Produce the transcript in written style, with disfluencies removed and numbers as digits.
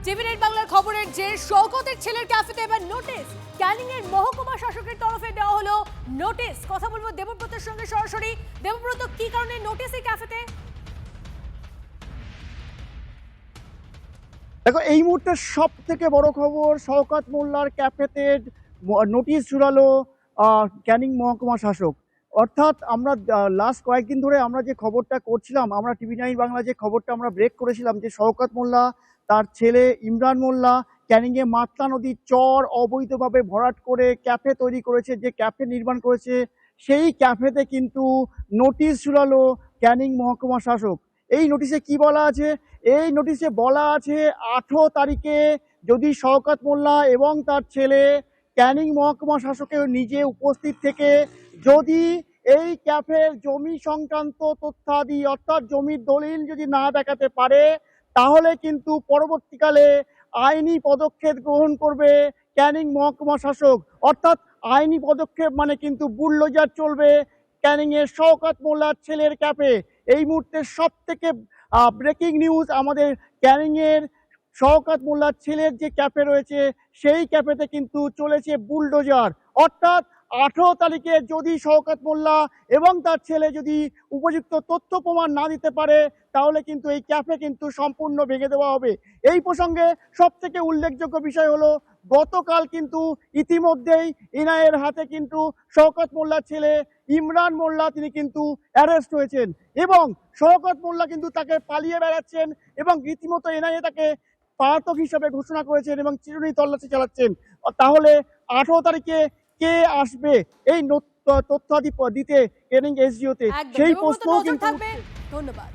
টিভি9 বাংলার খবরের যে শওকতের ছেলের ক্যাফেতে এবার নোটিশ, ক্যানিং এর মহকুমা শাসকের তরফে দেওয়া হলো নোটিশ। কথা বলবো দেবব্রতের সঙ্গে সরাসরি। দেবব্রত, কি কারণে নোটিশ এই ক্যাফেতে? দেখো, এই মুহূর্তে সব থেকে বড় খবর, শওকত মোল্লার ক্যাফেতে নোটিশ ঝুলালো ক্যানিং মহকুমা শাসক। অর্থাৎ আমরা লাস্ট কয়েকদিন ধরে আমরা যে খবরটা করছিলাম, আমরা টিভি9 বাংলা যে খবরটা আমরা ব্রেক করেছিলাম, যে শওকত মোল্লা তার ছেলে ইমরান মোল্লা ক্যানিংয়ে মাতলা নদীর চর অবৈধভাবে ভরাট করে ক্যাফে তৈরি করেছে, যে ক্যাফে নির্মাণ করেছে, সেই ক্যাফেতে কিন্তু নোটিশ ঝুলালো ক্যানিং মহকুমা শাসক। এই নোটিশে কি বলা আছে? এই নোটিশে বলা আছে 18 তারিখে যদি শওকত মোল্লা এবং তার ছেলে ক্যানিং মহকুমা শাসকের নিজে উপস্থিত থেকে যদি এই ক্যাফের জমি সংক্রান্ত তথ্যাদি অর্থাৎ জমির দলিল যদি না দেখাতে পারে, তাহলে কিন্তু পরবর্তীকালে আইনি পদক্ষেপ গ্রহণ করবে ক্যানিং মহকুমা শাসক। অর্থাৎ আইনি পদক্ষেপ মানে কিন্তু বুলডোজার চলবে ক্যানিং এর শওকত মোল্লার ছেলের ক্যাফে। এই মুহূর্তে সব থেকে ব্রেকিং নিউজ, আমাদের ক্যানিং এর শওকত মোল্লার ছেলের যে ক্যাফে রয়েছে, সেই ক্যাফেতে কিন্তু চলেছে বুলডোজার। অর্থাৎ 18 তারিখে যদি শওকত মোল্লা এবং তার ছেলে যদি উপযুক্ত তথ্য প্রমাণ না দিতে পারে, তাহলে কিন্তু এই ক্যাফে কিন্তু সম্পূর্ণ ভেঙে দেওয়া হবে। এই প্রসঙ্গে সব থেকে উল্লেখযোগ্য বিষয় হলো, গতকাল কিন্তু ইতিমধ্যেই এনআইএর হাতে কিন্তু শওকত মোল্লার ছেলে ইমরান মোল্লা তিনি কিন্তু অ্যারেস্ট হয়েছেন, এবং শওকত মোল্লা কিন্তু তাকে পালিয়ে বেড়াচ্ছেন, এবং রীতিমতো এনআইএ তাকে পলাতক হিসেবে ঘোষণা করেছেন এবং চিরুনি তল্লাশি চালাচ্ছেন। তাহলে 18 তারিখে কে আসবে এই তথ্যাদি দিতে ক্যানিং এসডিওতে, সেই প্রশ্নও কিন্তু। ধন্যবাদ।